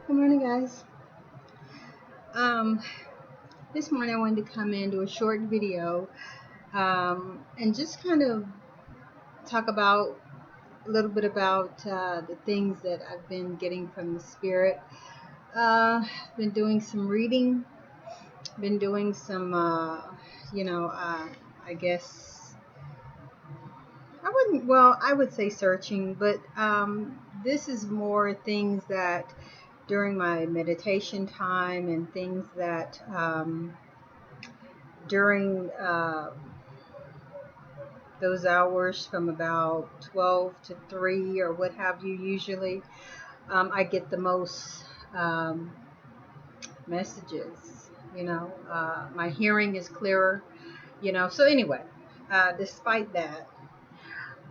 Good morning, guys. Um, this morning I wanted to come in, do a short video, and just kind of talk about a little bit about the things that I've been getting from the spirit. Been doing some reading, been doing some, I guess I would say searching, but this is more things that during my meditation time and things that during those hours from about 12 to 3 or what have you, usually I get the most um, messages. My hearing is clearer. So anyway, despite that,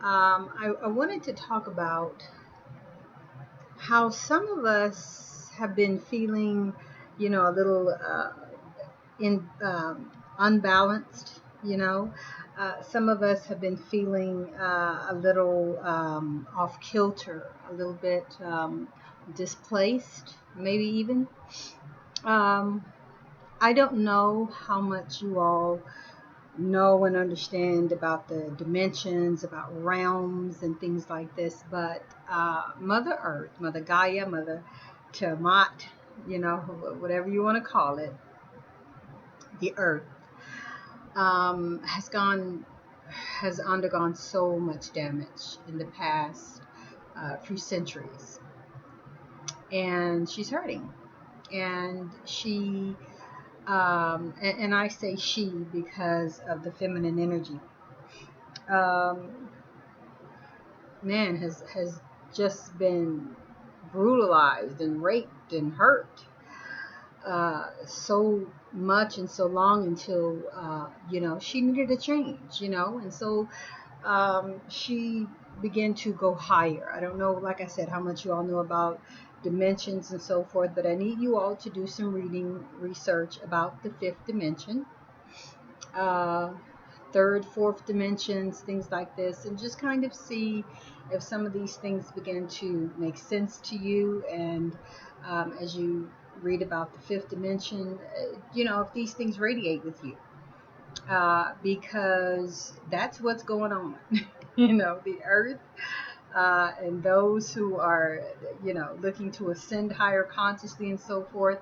I wanted to talk about how some of us have been feeling, a little in unbalanced. Some of us have been feeling a little off kilter, a little bit displaced, maybe even. Um, I don't know how much you all know and understand about the dimensions, about realms and things like this, but Mother Earth, Mother Gaia, Mother Tiamat, whatever you want to call it, the Earth, has undergone so much damage in the past few centuries, and she's hurting. And and I say she because of the feminine energy. Um, Man has just been brutalized and raped and hurt so much and so long until she needed a change, and so she began to go higher. I don't know, like I said, how much you all know about dimensions and so forth, but I need you all to do some reading research about the fifth dimension, uh, third, fourth dimensions, things like this, and just kind of see if some of these things begin to make sense to you. And as you read about the fifth dimension, if these things radiate with you, because that's what's going on. The earth, and those who are, looking to ascend higher consciously and so forth,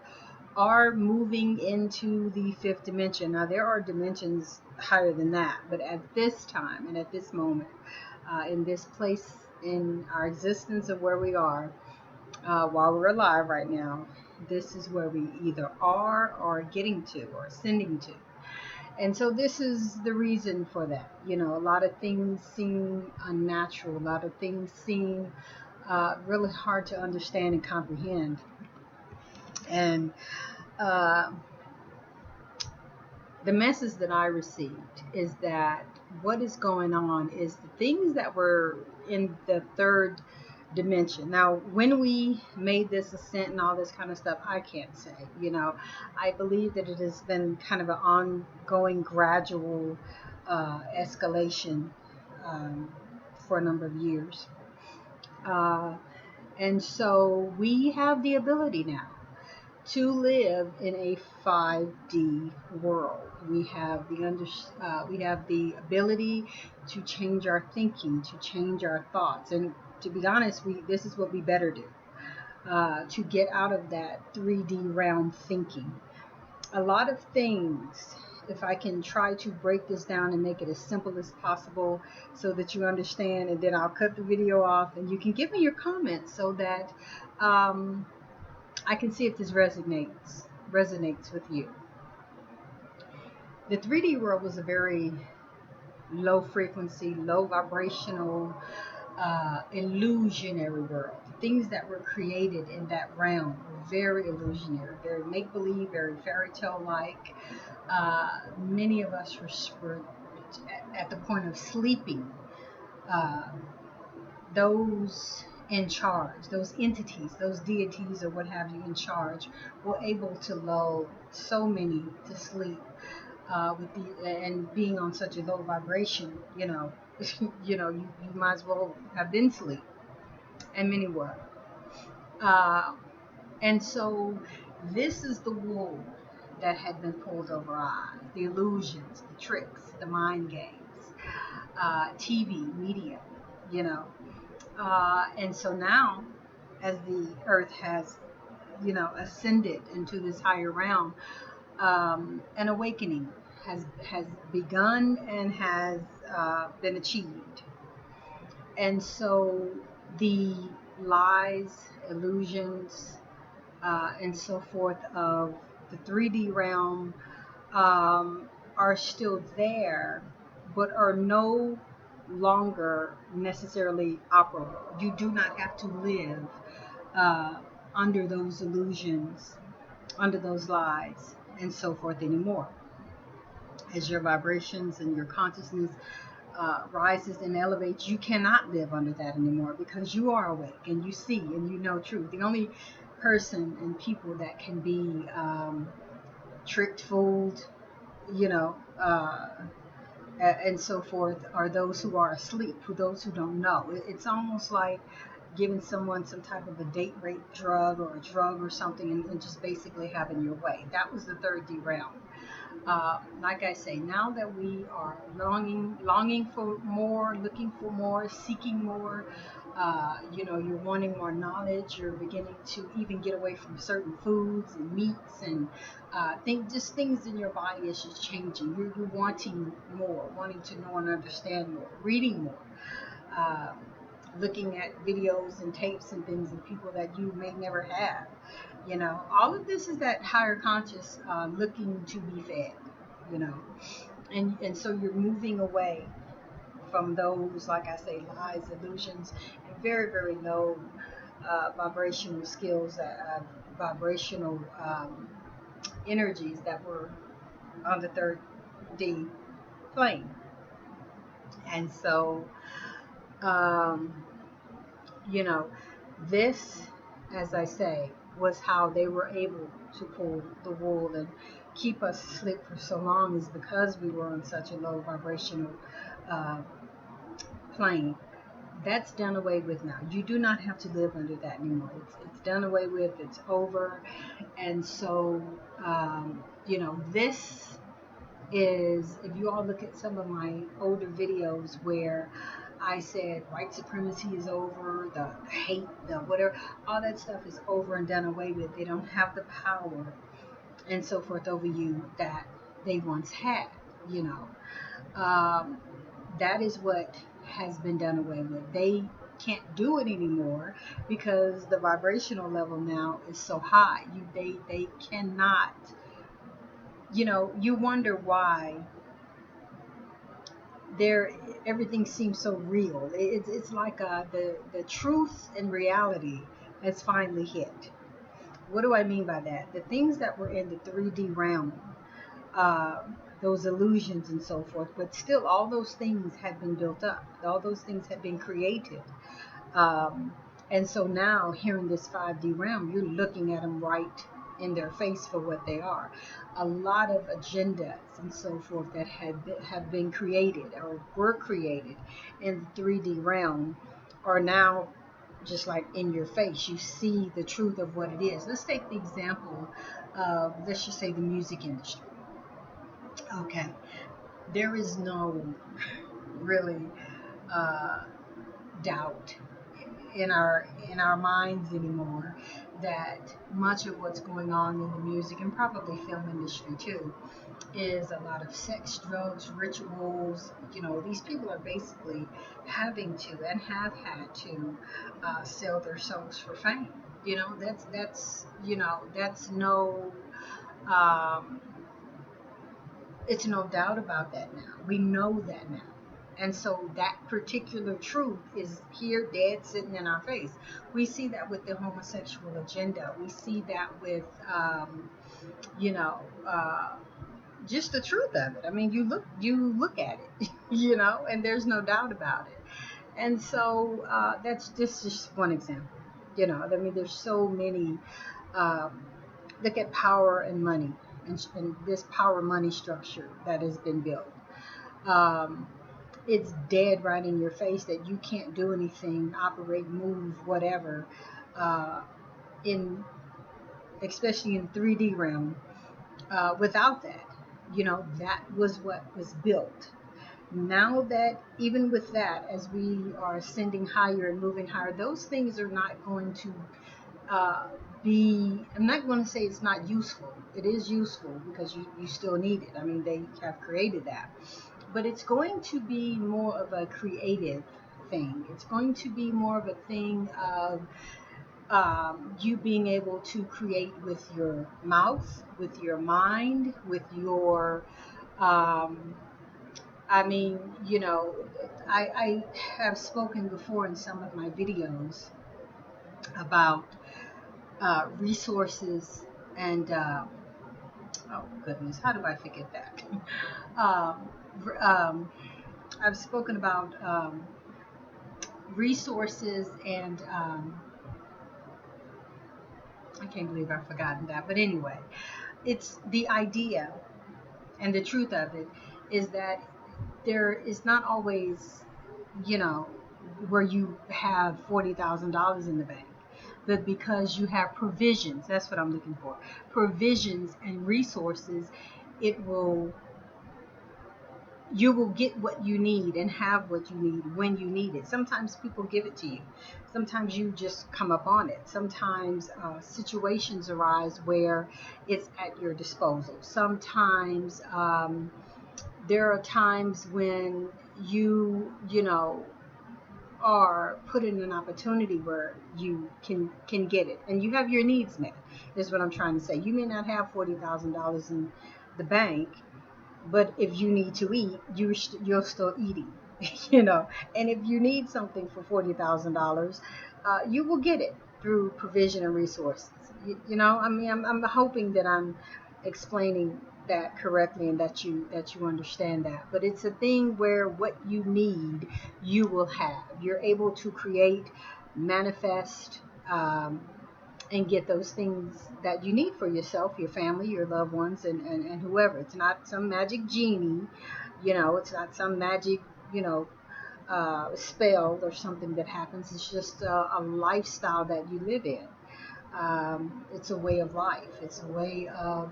are moving into the fifth dimension. Now, there are dimensions higher than that, but at this time and at this moment, in this place in our existence of where we are, while we're alive right now, this is where we either are or getting to or ascending to. And so this is the reason for that. A lot of things seem unnatural, a lot of things seem really hard to understand and comprehend. And uh, the message that I received is that what is going on is the things that were in the third dimension. Now, when we made this ascent and all this kind of stuff, I can't say. I believe that it has been kind of an ongoing, gradual escalation um, for a number of years. Uh, and so we have the ability now to live in a 5D world. We have the ability to change our thinking, to change our thoughts, and to be honest, this is what we better do, to get out of that 3D realm thinking. A lot of things, if I can try to break this down and make it as simple as possible so that you understand, and then I'll cut the video off and you can give me your comments so that I can see if this resonates with you. The 3D world was a very low frequency, low vibrational, illusionary world. Things that were created in that realm were very illusionary, very make believe, very fairy tale like. Many of us were at the point of sleeping. Uh, those in charge, those entities, those deities, or what have you in charge, were able to lull so many to sleep, with and being on such a low vibration. You might as well have been asleep, and many were. Uh, And so this is the wool that had been pulled over our eyes, the illusions, the tricks, the mind games, TV, media, you know. And so now, as the earth has, ascended into this higher realm, an awakening has begun and has been achieved. And so the lies, illusions, and so forth of the 3D realm are still there, but are no longer necessarily operable. You do not have to live uh, under those illusions, under those lies, and so forth anymore. As your vibrations and your consciousness rises and elevates, you cannot live under that anymore because you are awake and you see and you know truth. The only person and people that can be tricked, fooled, you know, and so forth are those who are asleep, those who don't know. It's almost like giving someone some type of a date rape drug or a drug or something and just basically having your way. That was the third D realm. Like I say, now that we are longing for more, looking for more, seeking more, you're wanting more knowledge. You're beginning to even get away from certain foods and meats and just things in your body is just changing. You're wanting more, wanting to know and understand more, reading more. Uh, Looking at videos and tapes and things of people that you may never have. All of this is that higher conscious looking to be fed, you know, and so you're moving away from those, like I say, lies, illusions, and very, very low vibrational skills, vibrational energies that were on the third D plane. And so, um, you know, this, as I say, was how they were able to pull the wool and keep us asleep for so long, is because we were on such a low vibrational uh, plane. That's done away with now. You do not have to live under that anymore. It's done away with. It's over. And so, this is, if you all look at some of my older videos where I said white supremacy is over, the hate, the whatever, all that stuff is over and done away with. They don't have the power and so forth over you that they once had, you know. Um, that is what has been done away with. They can't do it anymore because the vibrational level now is so high. They cannot, you wonder why there everything seems so real. It's like the truth and reality has finally hit. What do I mean by that? The things that were in the 3D realm, uh, those illusions and so forth, but still all those things have been built up. All those things have been created. Um, and so now here in this 5D realm, you're looking at them right in their face for what they are. A lot of agendas and so forth that have been created or were created in the 3D realm are now just like in your face. You see the truth of what it is. Let's take the example of, let's just say, the music industry. Okay, there is no really uh, doubt in our minds anymore that much of what's going on in the music and probably film industry too is a lot of sex, drugs, rituals. These people are basically having to and have had to sell their souls for fame. That's no um, it's no doubt about that now. We know that now. And so that particular truth is here dead sitting in our face. We see that with the homosexual agenda. We see that with, you know, uh, just the truth of it. I mean, you look at it, and there's no doubt about it. And so that's just one example. I mean, there's so many. Um, Look at power and money and this power money structure that has been built. Um, it's dead right in your face that you can't do anything, operate, move, whatever, uh, in especially in 3D realm. Without that, that was what was built. Now that even with that, as we are ascending higher and moving higher, those things are not going to uh, I'm not going to say it's not useful. It is useful because you still need it. I mean, they have created that. But it's going to be more of a creative thing. It's going to be more of a thing of you being able to create with your mouth, with your mind, with your um, I mean, I have spoken before in some of my videos about resources and oh goodness, how do I forget that? um, I've spoken about resources and I can't believe I've forgotten that. But anyway, it's the idea and the truth of it is that there is not always, you know, where you have $40,000 in the bank, but because you have provisions, that's what I'm looking for, provisions and resources, it will you will get what you need and have what you need when you need it. Sometimes people give it to you. Sometimes you just come up on it. Sometimes situations arise where it's at your disposal. Sometimes there are times when you are put in an opportunity where you can get it and you have your needs met. Is what I'm trying to say. You may not have $40,000 in the bank, but if you need to eat, you're still eating, you know. And if you need something for $40,000, you will get it through provision and resources. I mean, I'm hoping that I'm explaining that correctly and that you understand that. But it's a thing where what you need, you will have. You're able to create, manifest. And get those things that you need for yourself, your family, your loved ones, and whoever. It's not some magic genie, it's not some magic, spell or something that happens. It's just a lifestyle that you live in. It's a way of life. It's a way of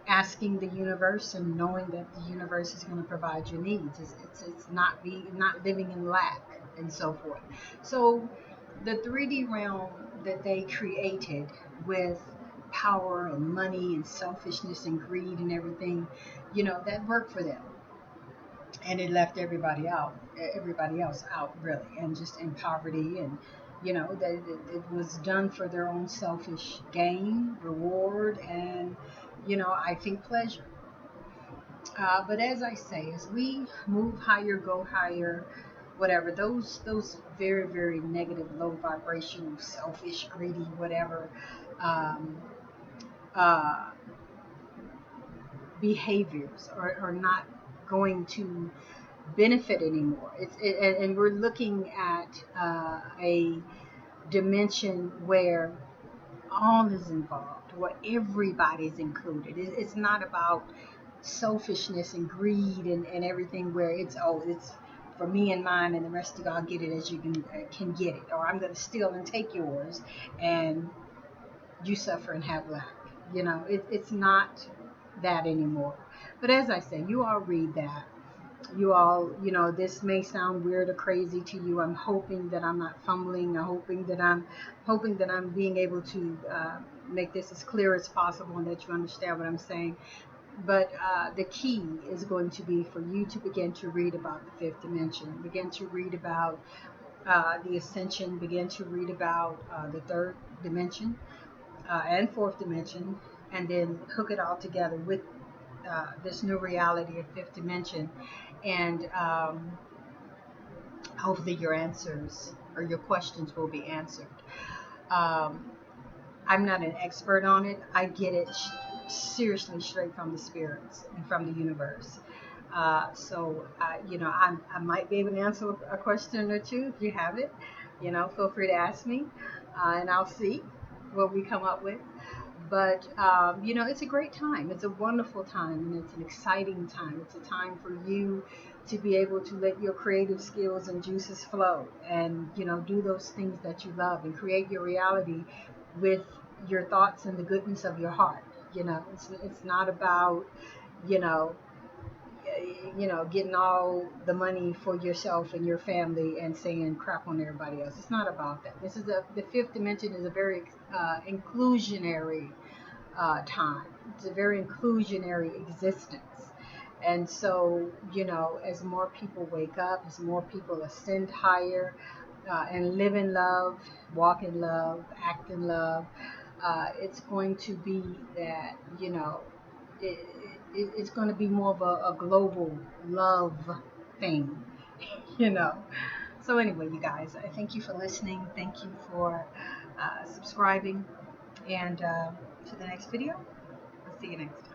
asking the universe and knowing that the universe is going to provide your needs. It's not living in lack and so forth. So the 3D realm that they created with power and money and selfishness and greed and everything, that worked for them, and it left everybody else out really, and just in poverty, and that it was done for their own selfish gain, reward, and I think pleasure. But as I say, as we move higher, go higher, whatever, those very, very negative, low vibration, selfish, greedy, whatever, um, uh, behaviors are not going to benefit anymore. And we're looking at a dimension where all is involved, where everybody's included. It's not about selfishness and greed and everything where it's for me and mine, and the rest of y'all get it as you can get it, or I'm going to steal and take yours and you suffer and have lack. It's not that anymore. But as I say, you all read that. You all, this may sound weird or crazy to you. I'm hoping that I'm not fumbling. I'm hoping that I'm being able to make this as clear as possible and that you understand what I'm saying. But the key is going to be for you to begin to read about the fifth dimension, begin to read about the ascension, begin to read about the third dimension and fourth dimension, and then hook it all together with this new reality of fifth dimension. And hopefully your answers or your questions will be answered. Um, I'm not an expert on it. I get it seriously straight from the spirits and from the universe. I might be able to answer a question or two if you have it. Feel free to ask me, and I'll see what we come up with. But it's a great time. It's a wonderful time, and it's an exciting time. It's a time for you to be able to let your creative skills and juices flow, and do those things that you love and create your reality with your thoughts and the goodness of your heart. It's not about, you know, getting all the money for yourself and your family and saying crap on everybody else. It's not about that. The fifth dimension is a very inclusionary time. It's a very inclusionary existence. And so, as more people wake up, as more people ascend higher and live in love, walk in love, act in love, it's going to be that, it, it's going to be more of a global love thing, you know. So, anyway, you guys, I thank you for listening. Thank you for subscribing. And to the next video. I'll see you next time.